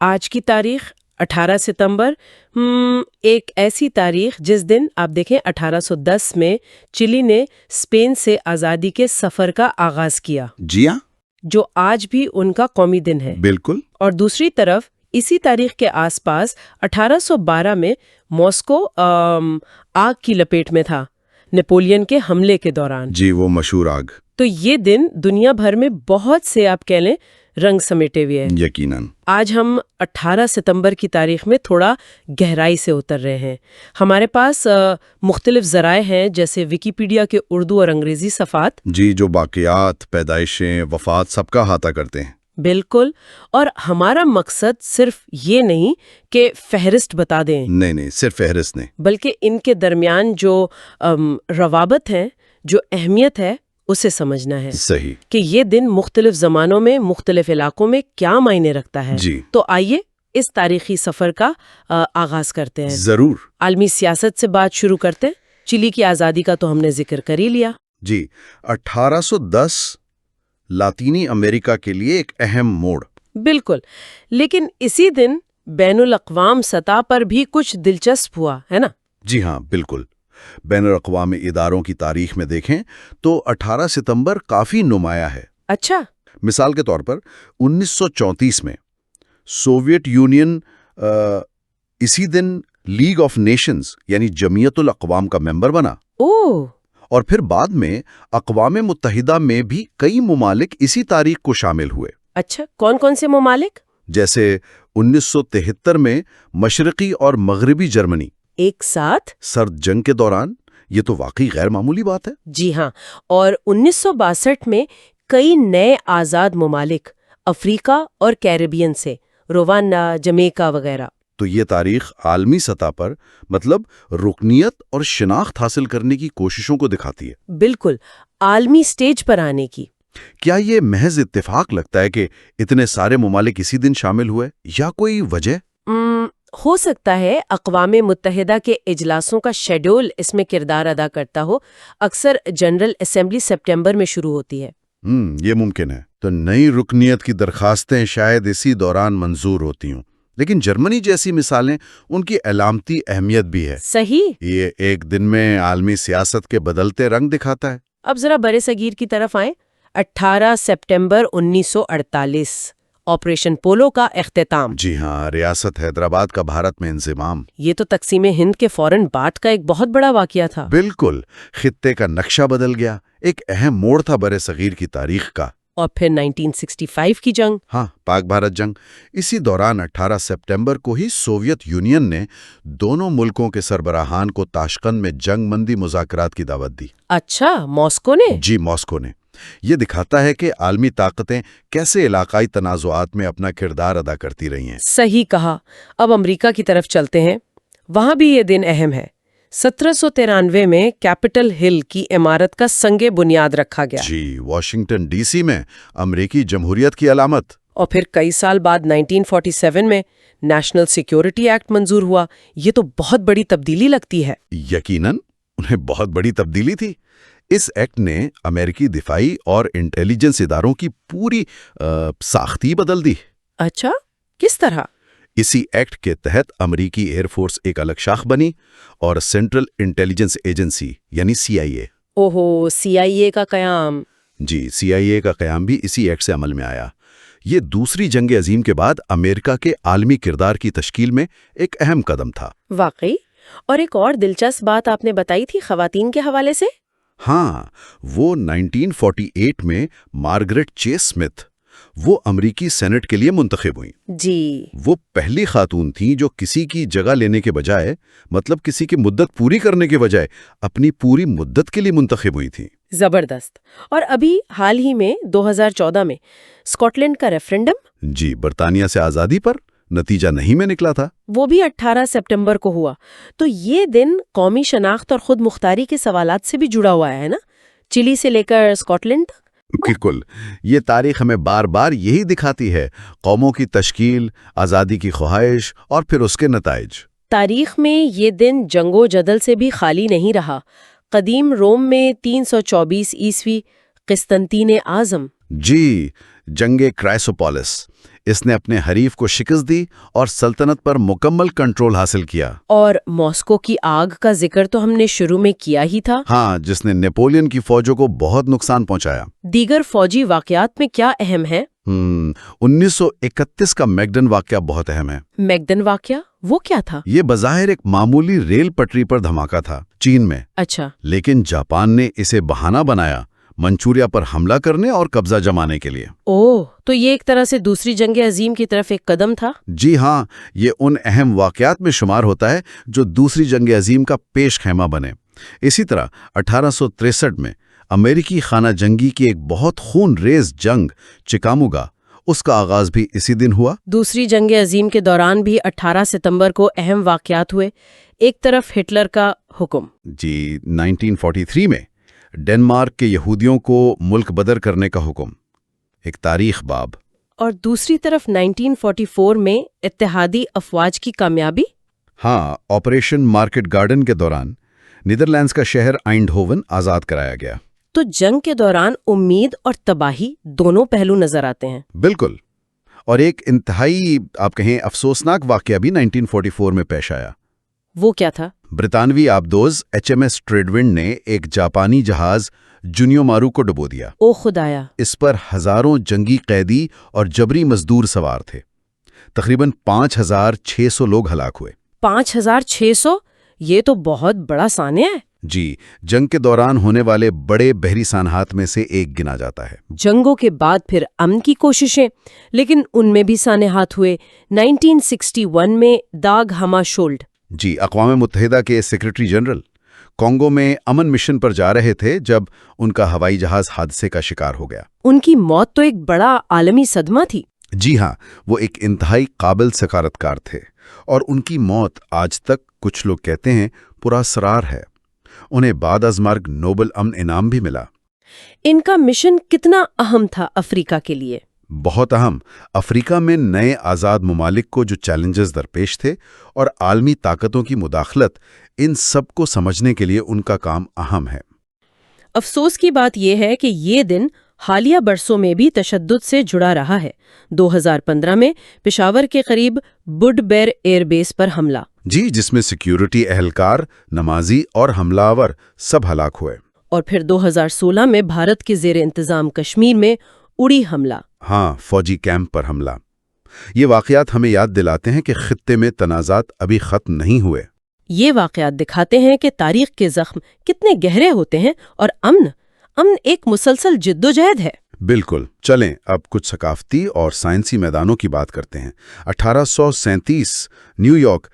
آج کی تاریخ 18 ستمبر، ایک ایسی تاریخ جس دن آپ دیکھیں 1810 میں چلی نے اسپین سے آزادی کے سفر کا آغاز کیا، جی ہاں، جو آج بھی ان کا قومی دن ہے۔ بالکل۔ اور دوسری طرف اسی تاریخ کے آس پاس 1812 میں ماسکو آگ کی لپیٹ میں تھا نیپولین کے حملے کے دوران۔ جی، وہ مشہور آگ۔ تو یہ دن دنیا بھر میں بہت سے آپ کہہ لیں رنگ سمیٹے ہوئے ہیں۔ یقیناً۔ آج ہم 18 ستمبر کی تاریخ میں تھوڑا گہرائی سے اتر رہے ہیں۔ ہمارے پاس مختلف ذرائع ہیں جیسے ویکیپیڈیا کے اردو اور انگریزی صفحات، جی، جو باقیات، پیدائشیں، وفات سب کا احاطہ کرتے ہیں۔ بالکل۔ اور ہمارا مقصد صرف یہ نہیں کہ فہرست بتا دیں، نہیں، صرف فہرست نہیں۔ بلکہ ان کے درمیان جو روابط ہیں، جو اہمیت ہے، اسے سمجھنا ہے۔ صحیح۔ کہ یہ دن مختلف زمانوں میں مختلف علاقوں میں کیا معنی رکھتا ہے۔ جی، تو آئیے اس تاریخی سفر کا آغاز کرتے ہیں۔ ضرور۔ عالمی سیاست سے بات شروع کرتے ہیں۔ چلی کی آزادی کا تو ہم نے ذکر کر ہی لیا۔ جی، 1810 لاطینی امریکہ کے لیے ایک اہم موڑ۔ بالکل، لیکن اسی دن بین الاقوام سطح پر بھی کچھ دلچسپ ہوا ہے نا؟ جی ہاں، بالکل۔ بین الاقوامی اداروں کی تاریخ میں دیکھیں تو 18 ستمبر کافی نمایاں ہے۔ اچھا۔ مثال کے طور پر 1934 میں سوویت یونین اسی دن لیگ آف نیشنز یعنی جمعیت الاقوام کا ممبر بنا۔ اوہ! اور پھر بعد میں اقوام متحدہ میں بھی کئی ممالک اسی تاریخ کو شامل ہوئے۔ اچھا، کون کون سے ممالک؟ جیسے 1973 میں مشرقی اور مغربی جرمنی ایک ساتھ؟ سرد جنگ کے دوران، یہ تو واقعی غیر معمولی بات ہے۔ جی ہاں۔ اور 1962 میں کئی نئے آزاد ممالک افریقہ اور کیریبین سے، روانڈا، جمیکا وغیرہ۔ تو یہ تاریخ عالمی سطح پر مطلب رکنیت اور شناخت حاصل کرنے کی کوششوں کو دکھاتی ہے۔ بالکل، عالمی سٹیج پر آنے کی۔ کیا یہ محض اتفاق لگتا ہے کہ اتنے سارے ممالک اسی دن شامل ہوئے یا کوئی وجہ؟ ہو سکتا ہے اقوام متحدہ کے اجلاسوں کا شیڈول اس میں کردار ادا کرتا ہو۔ اکثر جنرل اسمبلی سپٹمبر میں شروع ہوتی ہے۔ یہ ممکن ہے۔ تو نئی رکنیت کی درخواستیں شاید اسی دوران منظور ہوتی ہوں، لیکن جرمنی جیسی مثالیں ان کی علامتی اہمیت بھی ہے۔ صحیح۔ یہ ایک دن میں عالمی سیاست کے بدلتے رنگ دکھاتا ہے۔ اب ذرا برے صغیر کی طرف آئیں۔ 18 سپٹمبر 1948 آپریشن پولو کا اختتام۔ جی ہاں، ریاست حیدرآباد کا بھارت میں انضمام۔ یہ تو تقسیم ہند کے فوراً بعد کا ایک بہت بڑا واقعہ تھا۔ بالکل، خطے کا نقشہ بدل گیا، ایک اہم موڑ تھا برے صغیر کی تاریخ کا۔ اور پھر 1965 کی جنگ۔ ہاں، پاک بھارت جنگ۔ اسی دوران 18 سپٹمبر کو ہی سوویت یونین نے دونوں ملکوں کے سربراہان کو تاشقند میں جنگ بندی مذاکرات کی دعوت دی۔ اچھا، ماسکو نے؟ جی، ماسکو نے۔ یہ دکھاتا ہے کہ عالمی طاقتیں کیسے علاقائی تنازعات میں اپنا کردار ادا کرتی رہی ہیں۔ صحیح کہا۔ اب امریکہ کی طرف چلتے ہیں، وہاں بھی یہ دن اہم ہے۔ 1793 میں کیپٹل ہل کی عمارت کا سنگ بنیاد رکھا گیا۔ جی، واشنگٹن ڈی سی میں امریکی جمہوریت کی علامت۔ اور پھر کئی سال بعد 1947 میں نیشنل سیکیورٹی ایکٹ منظور ہوا۔ یہ تو بہت بڑی تبدیلی لگتی ہے۔ یقیناً، انہیں بہت بڑی تبدیلی تھی۔ اس ایکٹ نے امریکی دفاعی اور انٹیلیجنس اداروں کی پوری ساختی بدل دی۔ اچھا، کس طرح؟ اسی ایکٹ کے تحت امریکی ایئر فورس ایک الگ شاخ بنی اور سینٹرل انٹیلیجنس ایجنسی یعنی CIA۔ اوہو، CIA کا قیام۔ جی، CIA کا قیام بھی اسی ایکٹ سے عمل میں آیا۔ یہ دوسری جنگ عظیم کے بعد امریکہ کے عالمی کردار کی تشکیل میں ایک اہم قدم تھا۔ واقعی۔ اور ایک اور دلچسپ بات آپ نے بتائی تھی خواتین کے حوالے سے۔ ہاں، وہ 1948 میں مارگریٹ چیس اسمتھ، وہ امریکی سینٹ کے لیے منتخب ہوئیں۔ جی۔ وہ پہلی خاتون تھیں جو کسی کی جگہ لینے کے بجائے، مطلب کسی کی مدت پوری کرنے کے بجائے، اپنی پوری مدت کے لیے منتخب ہوئی تھیں۔ زبردست۔ اور ابھی حال ہی میں 2014 میں اسکاٹ لینڈ کا ریفرنڈم، جی، برطانیہ سے آزادی پر نتیجہ نہیں میں نکلا تھا، وہ بھی 18 سپٹمبر کو ہوا۔ تو یہ دن قومی شناخت اور خود مختاری کے سوالات سے بھی جڑا ہوا ہے نا، چلی سے لے کر اسکاٹ لینڈ تک۔ بالکل۔ یہ تاریخ ہمیں بار بار یہی دکھاتی ہے، قوموں کی تشکیل، آزادی کی خواہش اور پھر اس کے نتائج۔ تاریخ میں یہ دن جنگ و جدل سے بھی خالی نہیں رہا۔ قدیم روم میں 324 عیسوی قسطنطین اعظم، جی، جنگ کرائسوپولس، اس نے اپنے حریف کو شکست دی اور سلطنت پر مکمل کنٹرول حاصل کیا۔ اور ماسکو کی آگ کا ذکر تو ہم نے شروع میں کیا ہی تھا۔ ہاں، جس نے نیپولین کی فوجوں کو بہت نقصان پہنچایا۔ دیگر فوجی واقعات میں کیا اہم ہے؟ 1931 کا میگڈن واقعہ بہت اہم ہے۔ میگڈن واقعہ وہ کیا تھا؟ یہ بظاہر ایک معمولی ریل پٹری پر دھماکہ تھا چین میں، اچھا، لیکن جاپان نے اسے بہانہ بنایا منچوریا پر حملہ کرنے اور قبضہ جمانے کے لیے۔ اوہ، تو یہ ایک طرح سے دوسری جنگ عظیم کی طرف ایک قدم تھا؟ جی ہاں، یہ ان اہم واقعات میں شمار ہوتا ہے جو دوسری جنگ عظیم کا پیش خیمہ بنے۔ اسی طرح 1863 میں امریکی خانہ جنگی کی ایک بہت خون ریز جنگ چکامگا، اس کا آغاز بھی اسی دن ہوا۔ دوسری جنگ عظیم کے دوران بھی 18 ستمبر کو اہم واقعات ہوئے۔ ایک طرف ہٹلر کا حکم، جی 1943 میں ڈنمارک کے یہودیوں کو ملک بدر کرنے کا حکم، ایک تاریخ باب۔ اور دوسری طرف 1944 میں اتحادی افواج کی کامیابی۔ ہاں، آپریشن مارکیٹ گارڈن کے دوران نیدرلینڈز کا شہر آئنڈہوون آزاد کرایا گیا۔ تو جنگ کے دوران امید اور تباہی دونوں پہلو نظر آتے ہیں۔ بالکل، اور ایک انتہائی آپ کہیں افسوسناک واقعہ بھی 1944 میں پیش آیا۔ وہ کیا تھا؟ برطانوی آبدوز HMS ٹریڈونڈ نے ایک جاپانی جہاز جونیو مارو کو ڈبو دیا۔ او خدایا! اس پر ہزاروں جنگی قیدی اور جبری مزدور سوار تھے۔ تقریباً 5600 لوگ ہلاک ہوئے۔ 5600؟ یہ تو بہت بڑا سانحہ ہے۔ جی، جنگ کے دوران ہونے والے بڑے بحری سانحات میں سے ایک گنا جاتا ہے۔ جنگوں کے بعد پھر امن کی کوششیں، لیکن ان میں بھی سانحات ہوئے۔ 1961 میں داگ ہما شولڈ، جی، اقوام متحدہ کے سیکرٹری جنرل کانگو میں امن مشن پر جا رہے تھے جب ان کا ہوائی جہاز حادثے کا شکار ہو گیا۔ ان کی موت تو ایک بڑا عالمی صدمہ تھی۔ جی ہاں، وہ ایک انتہائی قابل سفارتکار تھے، اور ان کی موت آج تک کچھ لوگ کہتے ہیں پراسرار ہے۔ انہیں بعد از مرگ نوبل امن انعام بھی ملا۔ ان کا مشن کتنا اہم تھا افریقہ کے لیے؟ بہت اہم۔ افریقہ میں نئے آزاد ممالک کو جو چیلنجز درپیش تھے اور عالمی طاقتوں کی مداخلت، ان سب کو سمجھنے کے لیے ان کا کام اہم ہے۔ افسوس کی بات یہ ہے کہ یہ دن حالیہ برسوں میں بھی تشدد سے جڑا رہا ہے۔ 2015 میں پشاور کے قریب بڈ بیر ایئر بیس پر حملہ، جی، جس میں سیکیورٹی اہلکار، نمازی اور حملہ آور سب ہلاک ہوئے۔ اور پھر 2016 میں بھارت کے زیر انتظام کشمیر میں اڑی حملہ۔ ہاں، فوجی کیمپ پر حملہ۔ یہ واقعات ہمیں یاد دلاتے ہیں کہ خطے میں تنازعات ابھی ختم نہیں ہوئے۔ یہ واقعات دکھاتے ہیں کہ تاریخ کے زخم کتنے گہرے ہوتے ہیں، اور امن ایک مسلسل جدوجہد ہے۔ بالکل، چلیں اب کچھ ثقافتی اور سائنسی میدانوں کی بات کرتے ہیں۔ 1837 نیو یارک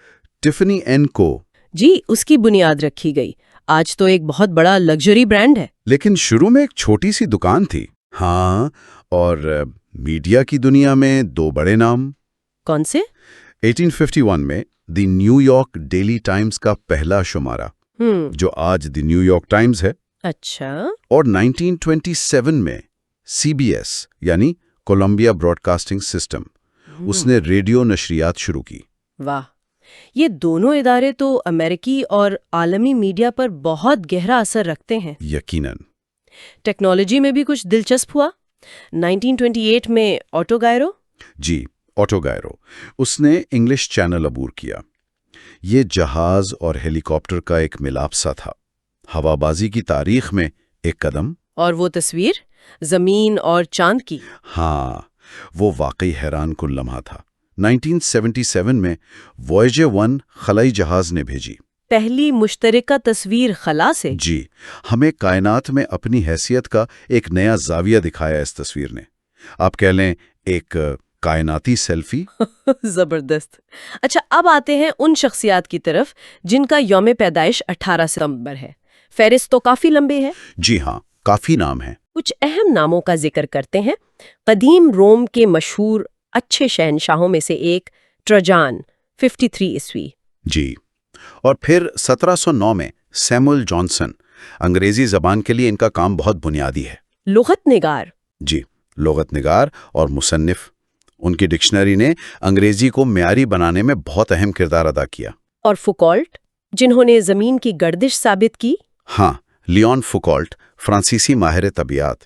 ٹفنی اینڈ کو، جی، اس کی بنیاد رکھی گئی۔ آج تو ایک بہت بڑا لگژری برانڈ ہے۔ لیکن شروع میں ایک چھوٹی سی دکان تھی۔ ہاں، اور میڈیا کی دنیا میں دو بڑے نام۔ کون سے؟ 1851 میں دی نیو یارک ڈیلی ٹائمز کا پہلا شمارہ، جو آج دی نیو یارک ٹائمز ہے۔ اچھا۔ اور 1927 میں CBS یعنی کولمبیا براڈ کاسٹنگ سسٹم، اس نے ریڈیو نشریات شروع کی۔ واہ، یہ دونوں ادارے تو امریکی اور عالمی میڈیا پر بہت گہرا اثر رکھتے ہیں۔ یقیناً۔ ٹیکنالوجی میں بھی کچھ دلچسپ ہوا۔ 1928 میں آٹو گائرو، جی، آٹو گائرو، اس نے انگلش چینل عبور کیا۔ یہ جہاز اور ہیلی کاپٹر کا ایک ملاپ سا تھا، ہوا بازی کی تاریخ میں ایک قدم۔ اور وہ تصویر زمین اور چاند کی، ہاں، وہ واقعی حیران کن لمحہ تھا۔ 1977 میں وویجر 1 خلائی جہاز نے بھیجی پہلی مشترکہ تصویر خلا سے۔ جی، ہمیں کائنات میں اپنی حیثیت کا ایک نیا زاویہ دکھایا اس تصویر نے۔ آپ کہہ لیں ایک کائناتی سیلفی۔ زبردست۔ اچھا، اب آتے ہیں ان شخصیات کی طرف جن کا یوم پیدائش 18 ستمبر ہے۔ فہرست تو کافی لمبے ہے۔ جی ہاں، کافی نام ہیں۔ کچھ اہم ناموں کا ذکر کرتے ہیں۔ قدیم روم کے مشہور اچھے شہنشاہوں میں سے ایک ٹراجان، 53 عیسوی۔ جی، اور پھر 1709 میں سیموئل جانسن۔ انگریزی زبان کے لیے ان کا کام بہت بنیادی ہے۔ لغت نگار۔ جی، لغت نگار اور مصنف۔ ان کی ڈکشنری نے انگریزی کو معیاری بنانے میں بہت اہم کردار ادا کیا۔ اور فوکالٹ، جنہوں نے زمین کی گردش ثابت کی۔ ہاں، لیون فوکالٹ، فرانسیسی ماہر طبیعیات،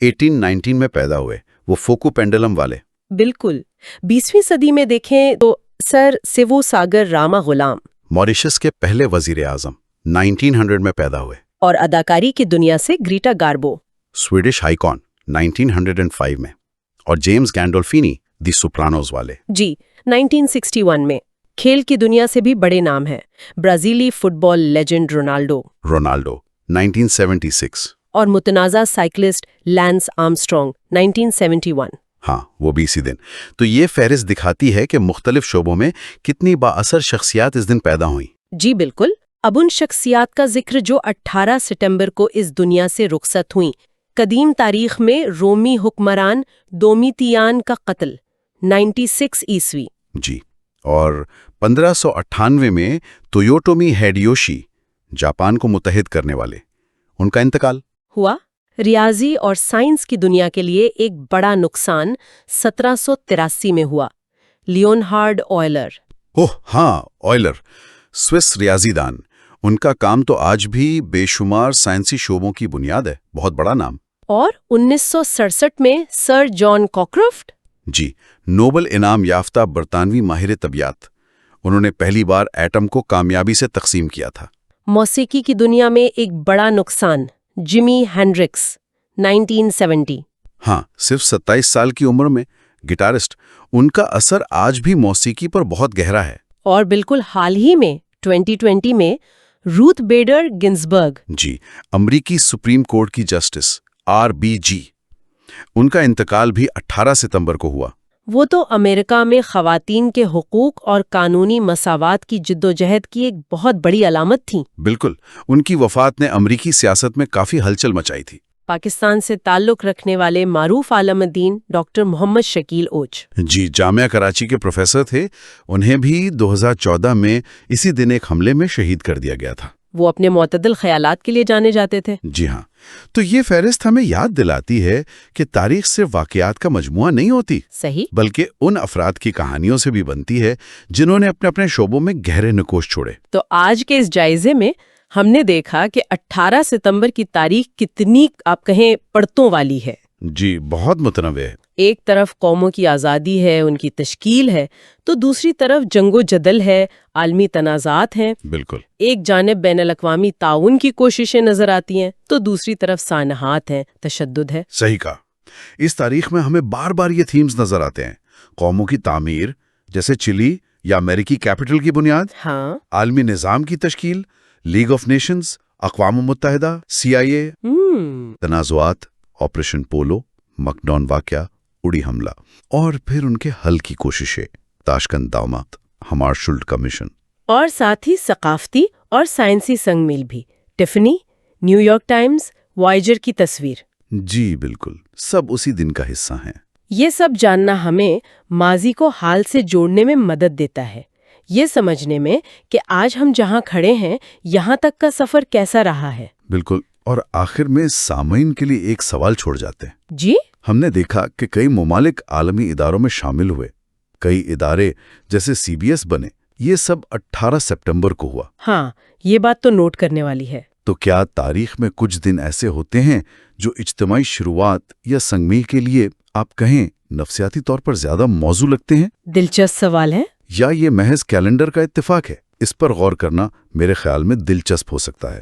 1819 میں پیدا ہوئے۔ وہ فوکو پینڈلم والے۔ بالکل 20ویں صدی میں دیکھیں تو سر سیوو ساگر راما غلام ماریشس کے پہلے وزیر اعظم 1900 میں پیدا ہوئے. اور اداکاری کی دنیا سے گریٹا گاربو سویڈش آئیکن 1905 میں. اور جیمز گینڈولفینی دی سوپرانوز والے. جی 1961 میں. کھیل کی دنیا سے بھی بڑے نام ہیں. برازیلی فٹ بال لیجنڈ رونالڈو 1976. اور متنازع سائیکلسٹ لینس آرمسٹرانگ 1971. ہاں وہ بھی اسی دن. تو یہ فہرست دکھاتی ہے کہ مختلف شعبوں میں کتنی با اثر شخصیات اس دن پیدا ہوئیں. جی بالکل. اب ان شخصیات کا ذکر جو 18 ستمبر کو اس دنیا سے رخصت ہوئیں. قدیم تاریخ میں رومی حکمران دومیتیان کا قتل 96 عیسوی. جی. اور 1598 میں تویوٹومی ہیڈیوشی جاپان کو متحد کرنے والے ان کا انتقال ہوا. ریاضی اور سائنس کی دنیا کے لیے ایک بڑا نقصان 1783 میں ہوا. لیونہارڈ آئلر. اوہ ہاں آئلر سوئس ریاضی دان. ان کا کام تو آج بھی بے شمار سائنسی شعبوں کی بنیاد ہے. بہت بڑا نام. اور 1967 میں سر جان کاکرافٹ. جی نوبل انعام یافتہ برطانوی ماہر طبیعیات. انہوں نے پہلی بار ایٹم کو کامیابی سے تقسیم کیا تھا. موسیقی کی دنیا میں ایک بڑا نقصان جمی ہینڈرکس 1970. ہاں صرف 27 سال کی عمر میں گٹارسٹ. ان کا اثر آج بھی موسیقی پر بہت گہرا ہے. اور بالکل حال ہی میں 2020 میں روتھ بیڈر گنزبرگ. جی امریکی سپریم کورٹ کی جسٹس RBG. ان کا انتقال بھی 18 ستمبر کو ہوا. وہ تو امریکہ میں خواتین کے حقوق اور قانونی مساوات کی جدوجہد کی ایک بہت بڑی علامت تھیں. بالکل. ان کی وفات نے امریکی سیاست میں کافی ہلچل مچائی تھی. پاکستان سے تعلق رکھنے والے معروف عالم دین ڈاکٹر محمد شکیل اوچ. جی جامعہ کراچی کے پروفیسر تھے. انہیں بھی 2014 میں اسی دن ایک حملے میں شہید کر دیا گیا تھا. وہ اپنے معتدل خیالات کے لیے جانے جاتے تھے. جی ہاں. تو یہ فہرست ہمیں یاد دلاتی ہے کہ تاریخ صرف واقعات کا مجموعہ نہیں ہوتی. صحیح. بلکہ ان افراد کی کہانیوں سے بھی بنتی ہے جنہوں نے اپنے اپنے شعبوں میں گہرے نقوش چھوڑے. تو آج کے اس جائزے میں ہم نے دیکھا کہ 18 ستمبر کی تاریخ کتنی آپ کہیں پرتوں والی ہے. جی بہت متنوع ہے. ایک طرف قوموں کی آزادی ہے، ان کی تشکیل ہے، تو دوسری طرف جنگ و جدل ہے، عالمی تنازعات ہیں. بالکل. ایک جانب بین الاقوامی تعاون کی کوششیں نظر آتی ہیں تو دوسری طرف سانحات ہیں، تشدد ہے. صحیح کہا. اس تاریخ میں ہمیں بار بار یہ تھیمز نظر آتے ہیں. قوموں کی تعمیر جیسے چلی یا امریکی کیپٹل کی بنیاد. ہاں. عالمی نظام کی تشکیل، لیگ آف نیشنز، اقوام متحدہ، CIA. تنازعات، آپریشن پولو، مکڈون واقعہ، اڑی حملہ. اور پھر ان کے حل کی کوششیں، تاشکند داماد، ہمارشلڈ کمیشن. اور ساتھ ہی ثقافتی اور سائنسی سنگ میل بھی. ٹفنی، نیو یارک ٹائمز، وائجر کی تصویر. جی بالکل. سب اسی دن کا حصہ ہیں. یہ سب جاننا ہمیں ماضی کو حال سے جوڑنے میں مدد دیتا ہے. یہ سمجھنے میں کہ آج ہم جہاں کھڑے ہیں یہاں تک کا سفر کیسا رہا ہے. بالکل. اور آخر میں سامعین کے لیے ایک سوال چھوڑ جاتے ہیں. جی. ہم نے دیکھا کہ کئی ممالک عالمی اداروں میں شامل ہوئے. کئی ادارے جیسے CBS بنے. یہ سب 18 ستمبر کو ہوا. ہاں یہ بات تو نوٹ کرنے والی ہے. تو کیا تاریخ میں کچھ دن ایسے ہوتے ہیں جو اجتماعی شروعات یا سنگ میل کے لیے آپ کہیں نفسیاتی طور پر زیادہ موزوں لگتے ہیں؟ دلچسپ سوال ہے. یا یہ محض کیلنڈر کا اتفاق ہے؟ اس پر غور کرنا میرے خیال میں دلچسپ ہو سکتا ہے.